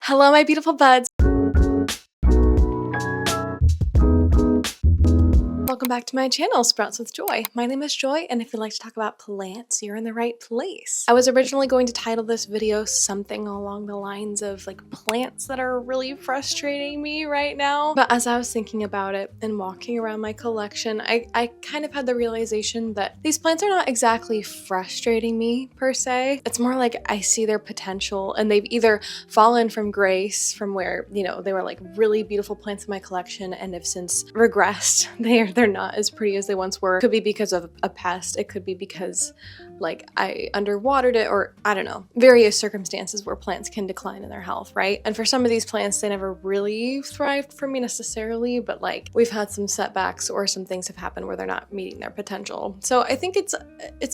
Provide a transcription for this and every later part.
Hello, my beautiful buds. Welcome back to my channel, Sprouts with Joy. My name is Joy, and if you'd like to talk about plants, you're in the right place. I was originally going to title this video something along the lines of like plants that are really frustrating me right now. But as I was thinking about it and walking around my collection, I kind of had the realization that these plants are not exactly frustrating me per se. It's more like I see their potential and they've either fallen from grace from where, they were like really beautiful plants in my collection and have since regressed. They're not as pretty as they once were. It could be because of a pest. It could be because like I underwatered it, or I don't know, various circumstances where plants can decline in their health, right? And for some of these plants, they never really thrived for me necessarily, but like we've had some setbacks or some things have happened where they're not meeting their potential. So I think it's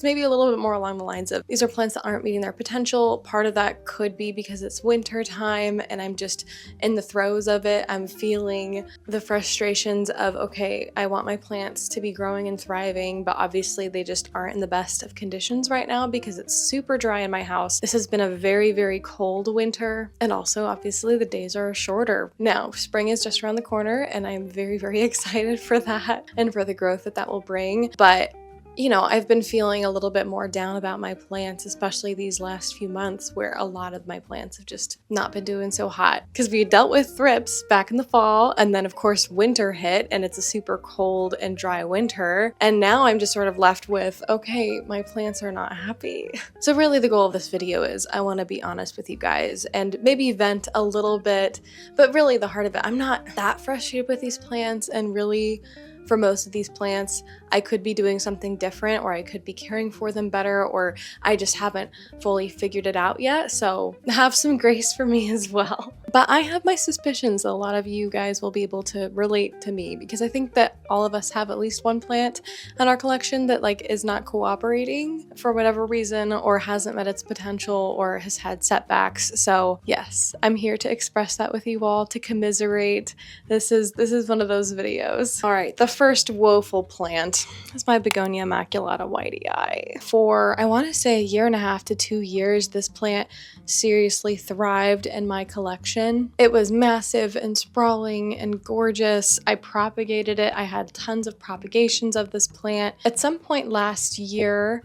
maybe a little bit more along the lines of these are plants that aren't meeting their potential. Part of that could be because it's winter time and I'm just in the throes of it. I'm feeling the frustrations of, okay, I want my plants to be growing and thriving, but obviously they just aren't in the best of conditions right now because it's super dry in my house. This has been a very, very cold winter, and also obviously the days are shorter. Now, spring is just around the corner and I'm very, very excited for that and for the growth that will bring. But I've been feeling a little bit more down about my plants, especially these last few months where a lot of my plants have just not been doing so hot because we dealt with thrips back in the fall, and then of course winter hit and it's a super cold and dry winter, and now I'm just sort of left with, okay, my plants are not happy. So really the goal of this video is I want to be honest with you guys and maybe vent a little bit, but really the heart of it, I'm not that frustrated with these plants, and really for most of these plants, I could be doing something different, or I could be caring for them better, or I just haven't fully figured it out yet. So have some grace for me as well. But I have my suspicions that a lot of you guys will be able to relate to me, because I think that all of us have at least one plant in our collection that like is not cooperating for whatever reason, or hasn't met its potential, or has had setbacks. So yes, I'm here to express that with you all, to commiserate. This is one of those videos. All right, the first woeful plant is my Begonia Immaculata Whitey. For I want to say 1.5 to 2 years, this plant seriously thrived in my collection. It was massive and sprawling and gorgeous. I propagated it. I had tons of propagations of this plant. At some point last year,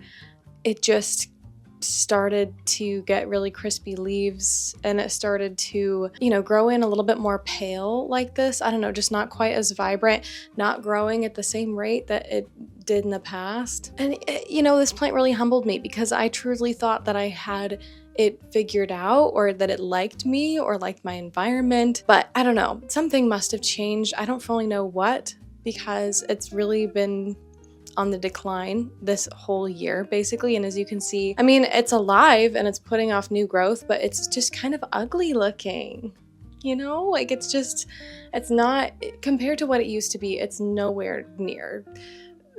it just started to get really crispy leaves, and it started to, grow in a little bit more pale like this. I don't know, just not quite as vibrant, not growing at the same rate that it did in the past. And this plant really humbled me because I truly thought that I had it figured out, or that it liked me or liked my environment. But I don't know, something must have changed. I don't fully know what, because it's really been on the decline this whole year basically. And as you can see, I mean, it's alive and it's putting off new growth, but it's just kind of ugly looking, like it's not, compared to what it used to be, it's nowhere near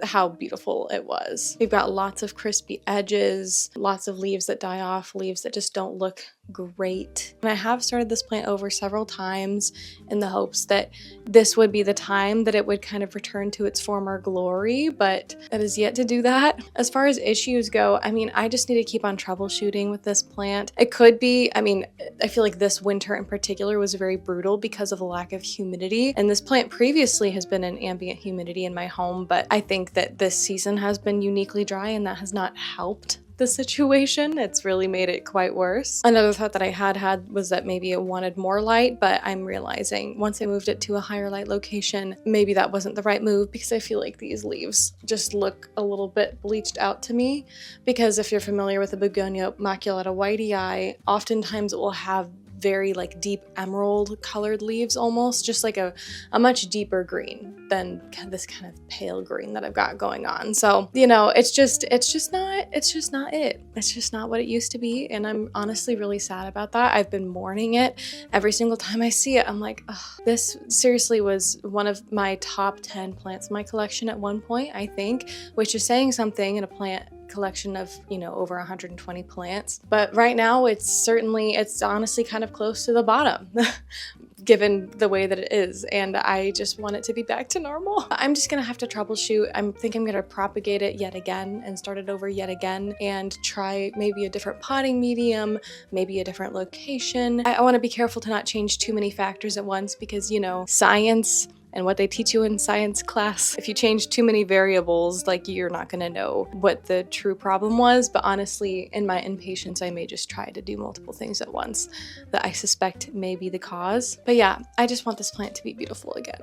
how beautiful it was. We've got lots of crispy edges, lots of leaves that die off, leaves that just don't look great. And I have started this plant over several times in the hopes that this would be the time that it would kind of return to its former glory, but it is yet to do that. As far as issues go, I mean, I just need to keep on troubleshooting with this plant. It could be, I feel like this winter in particular was very brutal because of the lack of humidity. And this plant previously has been in ambient humidity in my home, but I think that this season has been uniquely dry and that has not helped the situation. It's really made it quite worse. Another thought that I had was that maybe it wanted more light, but I'm realizing once I moved it to a higher light location, maybe that wasn't the right move, because I feel like these leaves just look a little bit bleached out to me. Because if you're familiar with the Begonia Immaculata Whitey, oftentimes it will have very like deep emerald colored leaves, almost just like a much deeper green than this kind of pale green that I've got going on. So it's just not it. It's just not what it used to be, and I'm honestly really sad about that. I've been mourning it every single time I see it. I'm like, oh, this seriously was one of my top 10 plants in my collection at one point, I think, which is saying something in a plant collection of over 120 plants. But right now it's honestly kind of close to the bottom. given the way that it is, and I just want it to be back to normal. I'm just gonna have to troubleshoot. I think I'm gonna propagate it yet again and start it over yet again and try maybe a different potting medium, maybe a different location. I want to be careful to not change too many factors at once because, you know, science and what they teach you in science class, if you change too many variables, like, you're not gonna know what the true problem was. But honestly, in my impatience, I may just try to do multiple things at once that I suspect may be the cause. But yeah, I just want this plant to be beautiful again.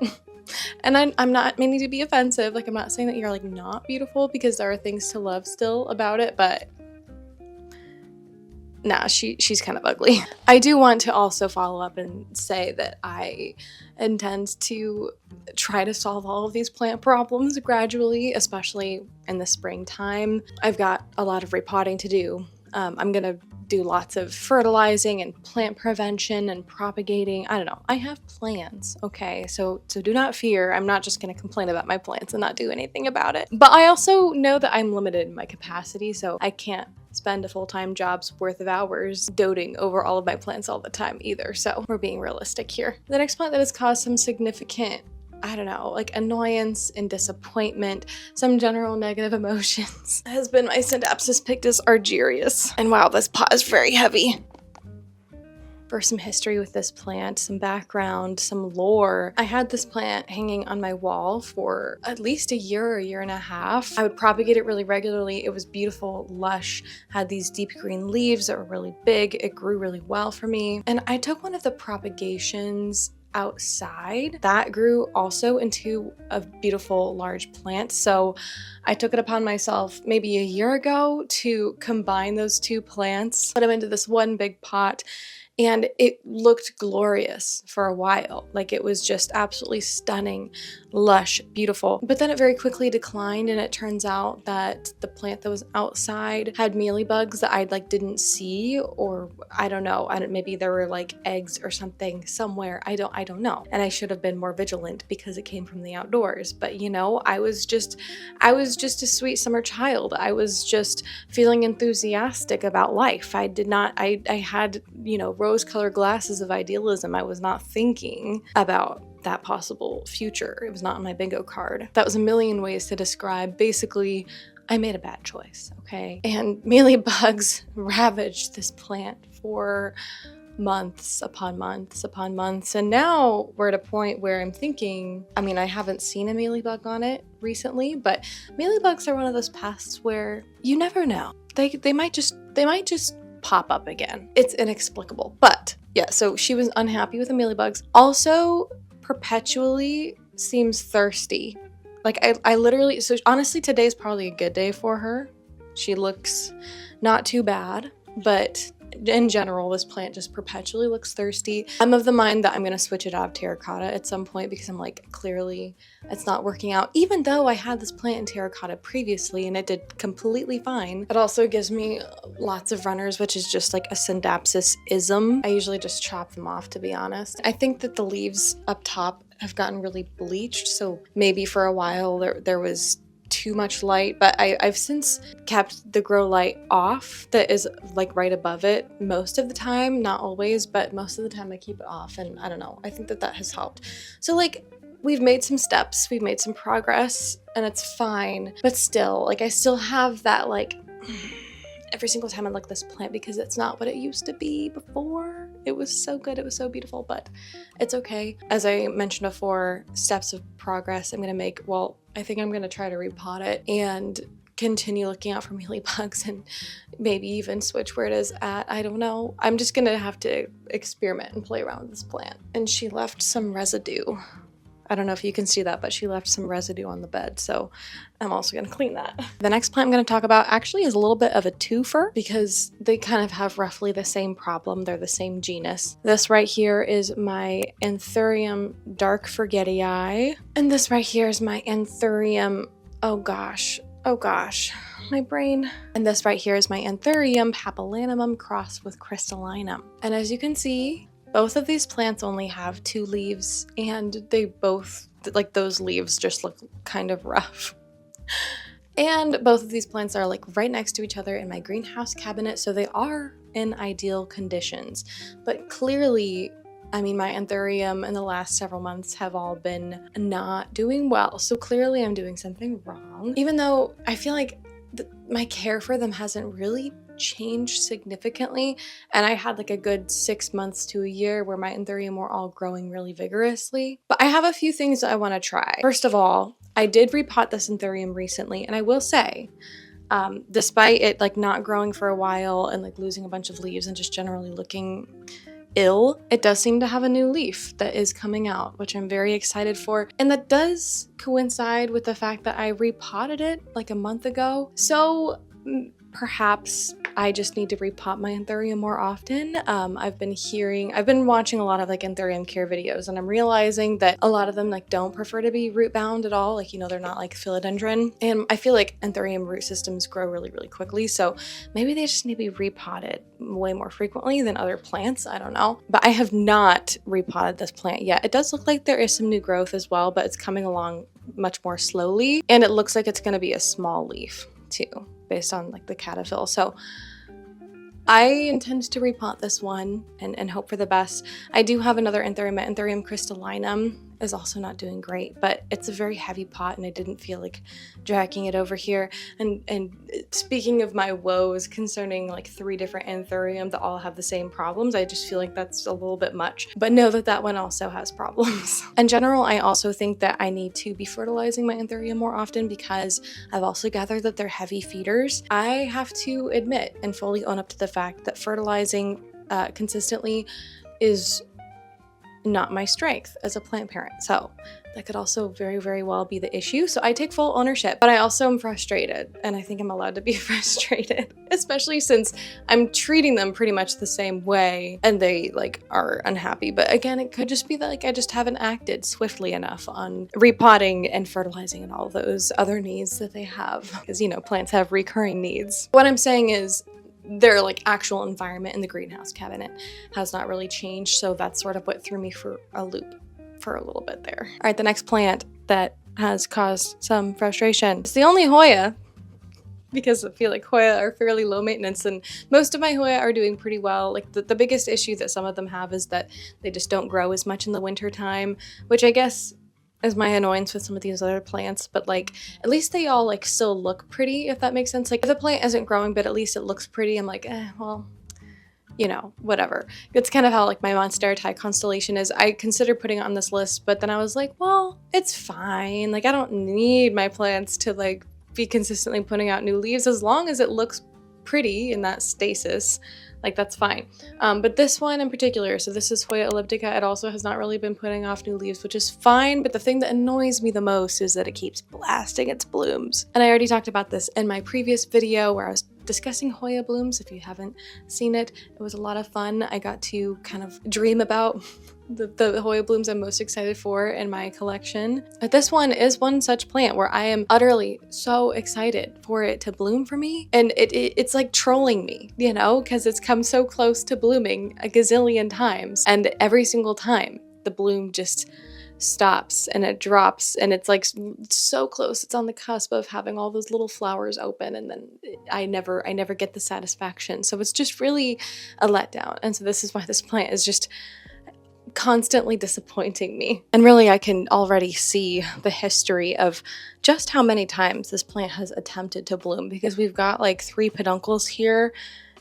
And I'm not meaning to be offensive. Like, I'm not saying that you're like not beautiful, because there are things to love still about it, but nah, she's kind of ugly. I do want to also follow up and say that I intend to try to solve all of these plant problems gradually, especially in the springtime. I've got a lot of repotting to do. I'm gonna do lots of fertilizing and plant prevention and propagating. I don't know. I have plans, okay? So do not fear. I'm not just gonna complain about my plants and not do anything about it. But I also know that I'm limited in my capacity, so I can't spend a full-time job's worth of hours doting over all of my plants all the time either. So we're being realistic here. The next plant that has caused some significant, I don't know, like annoyance and disappointment, some general negative emotions, has been my Synapsis pictus argyrius. And wow, this pot is very heavy. For some history with this plant, some background, some lore. I had this plant hanging on my wall for at least a year and a half. I would propagate it really regularly. It was beautiful, lush, had these deep green leaves that were really big. It grew really well for me. And I took one of the propagations outside that grew also into a beautiful large plant. So I took it upon myself maybe a year ago to combine those two plants, put them into this one big pot, and it looked glorious for a while. Like, it was just absolutely stunning, lush, beautiful. But then it very quickly declined, and it turns out that the plant that was outside had mealybugs that I didn't see, or I don't know. Maybe there were like eggs or something somewhere. I don't know. And I should have been more vigilant because it came from the outdoors. But you know, I was just a sweet summer child. I was just feeling enthusiastic about life. I had, you know, rose-colored glasses of idealism. I was not thinking about that possible future. It was not on my bingo card. That was a million ways to describe. Basically, I made a bad choice, okay? And mealybugs ravaged this plant for months upon months upon months. And now we're at a point where I'm thinking, I mean, I haven't seen a mealybug on it recently, but mealybugs are one of those pests where you never know. They might just pop up again. It's inexplicable. But yeah, so she was unhappy with the mealybugs. Also, perpetually seems thirsty. Like, I literally, so honestly, today's probably a good day for her. She looks not too bad, but in general, this plant just perpetually looks thirsty. I'm of the mind that I'm going to switch it out of terracotta at some point, because I'm like, clearly it's not working out, even though I had this plant in terracotta previously and it did completely fine. It also gives me lots of runners, which is just like a Synapsis-ism. I usually just chop them off, to be honest. I think that the leaves up top have gotten really bleached, so maybe for a while there was too much light, but I've since kept the grow light off that is like right above it most of the time, not always, but most of the time I keep it off, and I don't know, I think that has helped. So like, we've made some steps, we've made some progress, and it's fine, but still, like, I still have that, like, every single time I look at this plant, because it's not what it used to be before. It was so good, it was so beautiful, but it's okay. As I mentioned before, steps of progress I'm gonna make. Well, I think I'm gonna try to repot it and continue looking out for mealybugs, and maybe even switch where it is at. I don't know. I'm just gonna have to experiment and play around with this plant. And she left some residue. I don't know if you can see that, but she left some residue on the bed, so I'm also gonna clean that. The next plant I'm gonna talk about actually is a little bit of a twofer, because they kind of have roughly the same problem. They're the same genus. This right here is my Anthurium dark forgetii, and this right here is my Anthurium, oh gosh, my brain. And this right here is my Anthurium papillanimum crossed with crystallinum. And as you can see, both of these plants only have 2 leaves, and they both, like, those leaves just look kind of rough. And both of these plants are like right next to each other in my greenhouse cabinet, so they are in ideal conditions. But clearly, I mean, my anthurium in the last several months have all been not doing well. So clearly I'm doing something wrong, even though I feel like my care for them hasn't really changed significantly. And I had like a good 6 months to a year where my anthurium were all growing really vigorously. But I have a few things that I want to try. First of all, I did repot this anthurium recently, and I will say, despite it like not growing for a while and like losing a bunch of leaves and just generally looking ill, it does seem to have a new leaf that is coming out, which I'm very excited for. And that does coincide with the fact that I repotted it like a month ago. So perhaps I just need to repot my anthurium more often. I've been watching a lot of like anthurium care videos, and I'm realizing that a lot of them like don't prefer to be root bound at all. Like, you know, they're not like philodendron. And I feel like anthurium root systems grow really, really quickly. So maybe they just need to be repotted way more frequently than other plants. I don't know. But I have not repotted this plant yet. It does look like there is some new growth as well, but it's coming along much more slowly. And it looks like it's going to be a small leaf too, based on like the caterpillar. So I intend to repot this one and hope for the best. I do have another anthurium. Anthurium crystallinum is also not doing great, but it's a very heavy pot and I didn't feel like dragging it over here. And speaking of my woes concerning like 3 different anthurium that all have the same problems, I just feel like that's a little bit much. But know that that one also has problems. In general, I also think that I need to be fertilizing my anthurium more often because I've also gathered that they're heavy feeders. I have to admit and fully own up to the fact that fertilizing consistently is not my strength as a plant parent. So that could also very, very well be the issue. So I take full ownership, but I also am frustrated, and I think I'm allowed to be frustrated, especially since I'm treating them pretty much the same way and they like are unhappy. But again, it could just be that like I just haven't acted swiftly enough on repotting and fertilizing and all those other needs that they have, because you know, plants have recurring needs. What I'm saying is their like actual environment in the greenhouse cabinet has not really changed, so that's sort of what threw me for a loop for a little bit there. All right, the next plant that has caused some frustration. It's the only Hoya, because I feel like Hoya are fairly low maintenance, and most of my Hoya are doing pretty well. Like the biggest issue that some of them have is that they just don't grow as much in the winter time, which I guess is my annoyance with some of these other plants, but like at least they all like still look pretty, if that makes sense. Like if the plant isn't growing but at least it looks pretty, I'm like, well, you know, whatever. It's kind of how like my Monstera constellation is. I considered putting it on this list, but then I was like, well, it's fine. Like I don't need my plants to like be consistently putting out new leaves as long as it looks pretty in that stasis. Like that's fine. But this one in particular, so this is Hoya elliptica, it also has not really been putting off new leaves, which is fine, but the thing that annoys me the most is that it keeps blasting its blooms. And I already talked about this in my previous video where I was discussing Hoya blooms. If you haven't seen it, it was a lot of fun. I got to kind of dream about the Hoya blooms I'm most excited for in my collection. But this one is one such plant where I am utterly so excited for it to bloom for me. And it's like trolling me, you know, because it's come so close to blooming a gazillion times. And every single time the bloom just stops and it drops, and it's like so close. It's on the cusp of having all those little flowers open, and then I never get the satisfaction. So it's just really a letdown. And so this is why this plant is just constantly disappointing me. And really, I can already see the history of just how many times this plant has attempted to bloom, because we've got like 3 peduncles here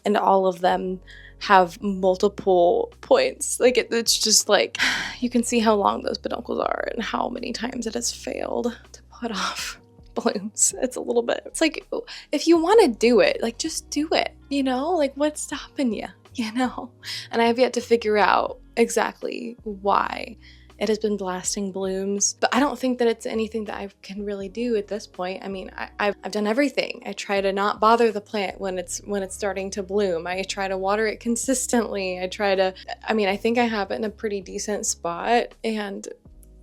and all of them have multiple points. Like it's just like, you can see how long those peduncles are and how many times it has failed to put off blooms. It's a little bit, it's like, if you want to do it, like just do it, you know, like what's stopping you, you know? And I have yet to figure out exactly why it has been blasting blooms, but I don't think that it's anything that I can really do at this point. I mean, I've done everything. I try to not bother the plant when it's starting to bloom. I try to water it consistently. I think I have it in a pretty decent spot, and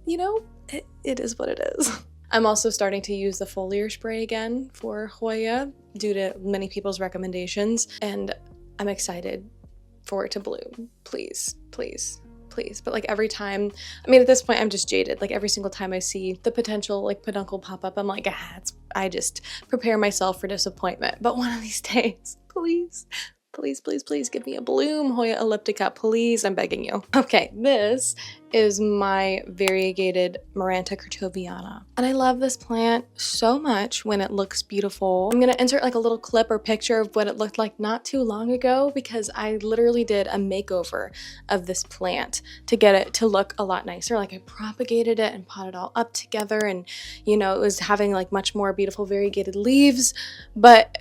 you know, it is what it is. I'm also starting to use the foliar spray again for Hoya due to many people's recommendations, and I'm excited for it to bloom. Please, please, please. But like every time, I mean, at this point I'm just jaded. Like every single time I see the potential like peduncle pop up, I'm like, I just prepare myself for disappointment. But one of these days, please, Please, please, please give me a bloom, Hoya elliptica, please, I'm begging you. Okay, this is my variegated Maranta cratoviana. And I love this plant so much when it looks beautiful. I'm gonna insert like a little clip or picture of what it looked like not too long ago, because I literally did a makeover of this plant to get it to look a lot nicer. Like I propagated it and potted it all up together, and you know, it was having like much more beautiful variegated leaves, but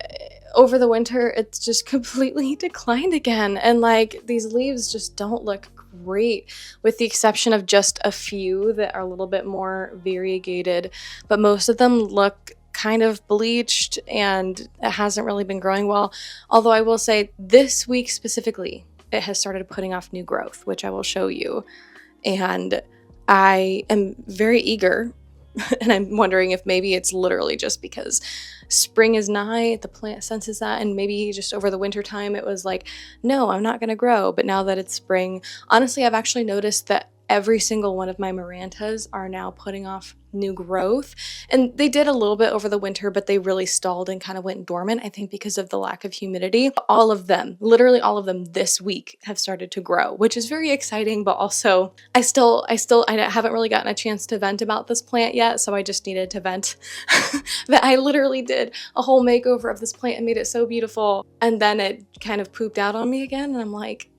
over the winter it's just completely declined again, and like these leaves just don't look great, with the exception of just a few that are a little bit more variegated, but most of them look kind of bleached and it hasn't really been growing well. Although I will say this week specifically it has started putting off new growth, which I will show you, and I am very eager. And I'm wondering if maybe it's literally just because spring is nigh, the plant senses that, and maybe just over the winter time it was like, no, I'm not gonna grow. But now that it's spring, honestly, I've actually noticed that every single one of my Marantas are now putting off new growth. And they did a little bit over the winter, but they really stalled and kind of went dormant, I think because of the lack of humidity. All of them, literally all of them this week have started to grow, which is very exciting, but also I haven't really gotten a chance to vent about this plant yet, so I just needed to vent that I literally did a whole makeover of this plant and made it so beautiful, and then it kind of pooped out on me again, and I'm like,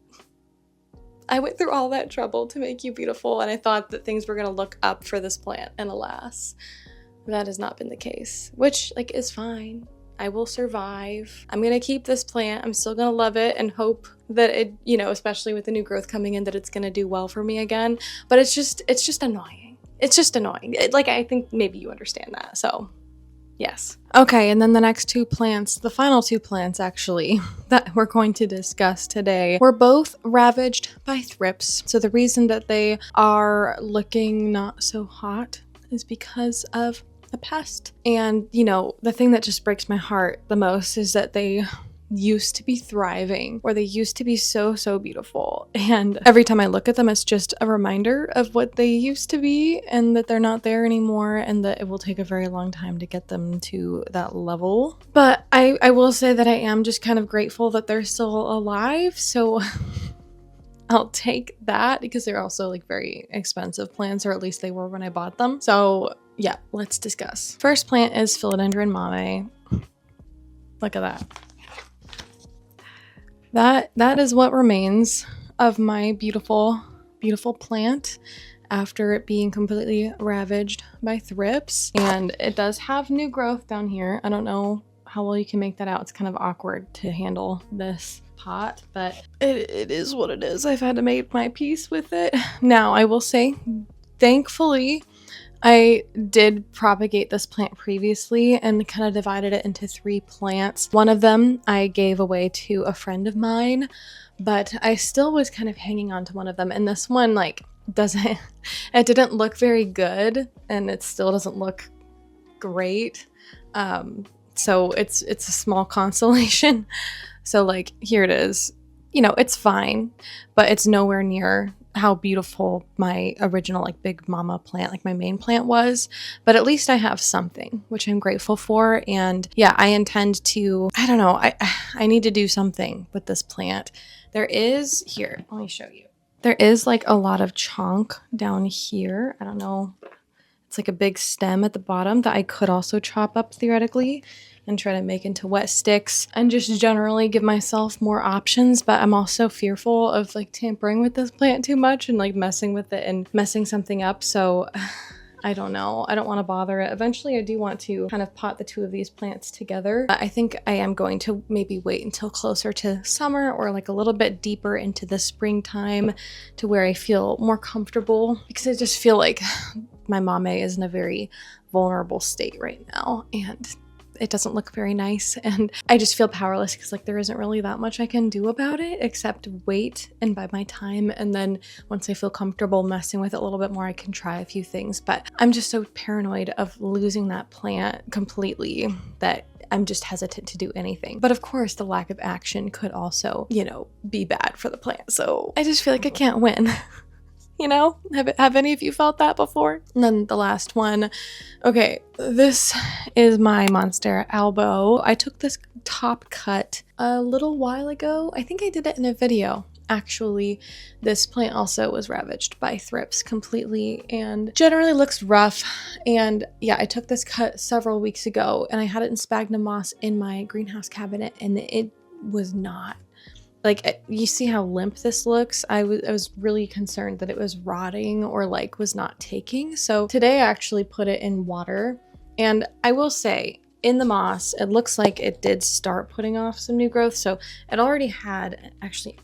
I went through all that trouble to make you beautiful, and I thought that things were gonna look up for this plant, and alas, that has not been the case, which like is fine. I will survive. I'm gonna keep this plant. I'm still gonna love it and hope that it, you know, especially with the new growth coming in, that it's gonna do well for me again. But it's just annoying. It's just annoying. Like I think maybe you understand that, so. Yes. Okay, and then the next two plants, the final two plants actually, that we're going to discuss today, were both ravaged by thrips. So the reason that they are looking not so hot is because of a pest. And, you know, the thing that just breaks my heart the most is that they used to be thriving, or they used to be so beautiful, and every time I look at them it's just a reminder of what they used to be and that they're not there anymore, and that it will take a very long time to get them to that level. But I will say that I am just kind of grateful that they're still alive, so I'll take that, because they're also like very expensive plants, or at least they were when I bought them. So yeah, let's discuss. First plant is Philodendron mame. Look at that. That is what remains of my beautiful plant after it being completely ravaged by thrips. And it does have new growth down here. I don't know how well you can make that out. It's kind of awkward to handle this pot, but it is what it is. I've had to make my peace with it. Now, I will say, thankfully, I did propagate this plant previously and kind of divided it into 3 plants. One of them I gave away to a friend of mine, but I still was kind of hanging on to one of them. And this one, like, it didn't look very good, and it still doesn't look great. So it's a small consolation. So like, here it is. You know, it's fine, but it's nowhere near how beautiful my original like big mama plant, like my main plant was. But at least I have something, which I'm grateful for. And yeah, I intend to, I don't know, I need to do something with this plant. There is, here, let me show you. There is like a lot of chunk down here. I don't know. It's like a big stem at the bottom that I could also chop up theoretically and try to make into wet sticks and just generally give myself more options. But I'm also fearful of like tampering with this plant too much and like messing with it and messing something up. So I don't know. I don't want to bother it. Eventually I do want to kind of pot the 2 of these plants together. I think I am going to maybe wait until closer to summer, or like a little bit deeper into the springtime, to where I feel more comfortable, because I just feel like my mame is in a very vulnerable state right now, and it doesn't look very nice, and I just feel powerless because like there isn't really that much I can do about it except wait and bide my time, and then once I feel comfortable messing with it a little bit more, I can try a few things. But I'm just so paranoid of losing that plant completely that I'm just hesitant to do anything. But of course, the lack of action could also, you know, be bad for the plant. So I just feel like I can't win. You know, have any of you felt that before? And then the last one. Okay, this is my Monstera albo. I took this top cut a little while ago. I think I did it in a video. Actually, this plant also was ravaged by thrips completely and generally looks rough. And yeah, I took this cut several weeks ago and I had it in sphagnum moss in my greenhouse cabinet, and it was not. Like, you see how limp this looks? I was really concerned that it was rotting or like was not taking. So today I actually put it in water, and I will say in the moss, it looks like it did start putting off some new growth. So it already had, actually,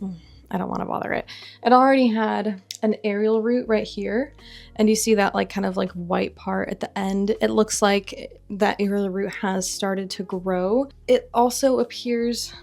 I don't want to bother it. It already had an aerial root right here. And you see that like kind of like white part at the end. It looks like that aerial root has started to grow. It also appears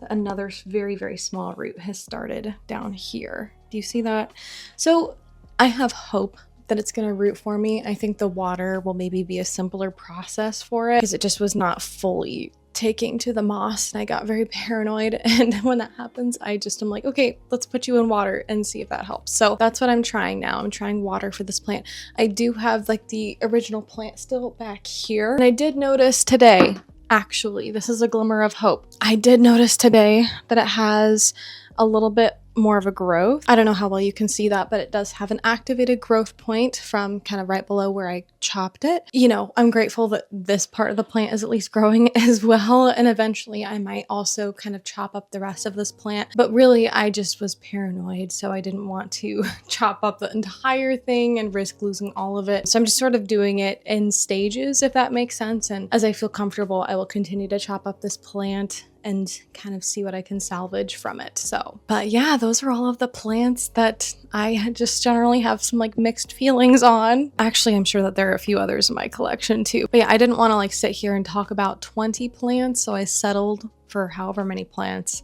another very, very small root has started down here. Do you see that? So I have hope that it's going to root for me. I think the water will maybe be a simpler process for it because it just was not fully taking to the moss, and I got very paranoid. And when that happens, I'm like, okay, let's put you in water and see if that helps. So that's what I'm trying now. I'm trying water for this plant. I do have like the original plant still back here. And I did notice today, actually, this is a glimmer of hope. I did notice today that it has a little bit more of a growth. I don't know how well you can see that, but it does have an activated growth point from kind of right below where I chopped it. You know, I'm grateful that this part of the plant is at least growing as well. And eventually I might also kind of chop up the rest of this plant. But really, I just was paranoid. So I didn't want to chop up the entire thing and risk losing all of it. So I'm just sort of doing it in stages, if that makes sense. And as I feel comfortable, I will continue to chop up this plant and kind of see what I can salvage from it. So, but yeah, those are all of the plants that I just generally have some like mixed feelings on. Actually, I'm sure that there are a few others in my collection too. But yeah, I didn't want to like sit here and talk about 20 plants, so I settled for however many plants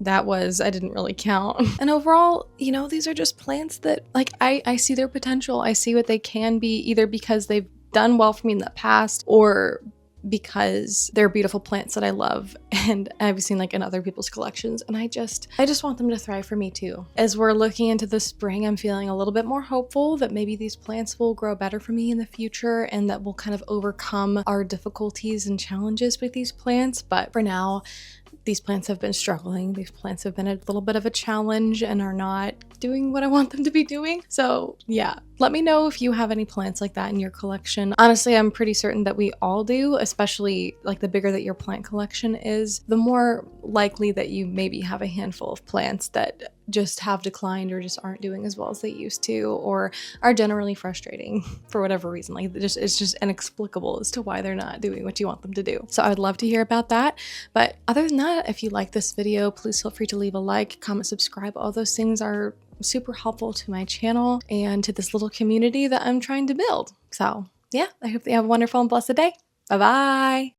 that was. I didn't really count. And overall, you know, these are just plants that like I see their potential. I see what they can be, either because they've done well for me in the past or because they're beautiful plants that I love and I've seen like in other people's collections, and I just want them to thrive for me too. As we're looking into the spring, I'm feeling a little bit more hopeful that maybe these plants will grow better for me in the future and that we'll kind of overcome our difficulties and challenges with these plants. But for now, these plants have been struggling. These plants have been a little bit of a challenge and are not doing what I want them to be doing. So yeah, let me know if you have any plants like that in your collection. Honestly, I'm pretty certain that we all do, especially like the bigger that your plant collection is, the more likely that you maybe have a handful of plants that just have declined or just aren't doing as well as they used to, or are generally frustrating for whatever reason. Like it's just inexplicable as to why they're not doing what you want them to do. So I'd love to hear about that. But other than that, if you like this video, please feel free to leave a like, comment, subscribe. All those things are super helpful to my channel and to this little community that I'm trying to build. So yeah, I hope that you have a wonderful and blessed day. Bye-bye.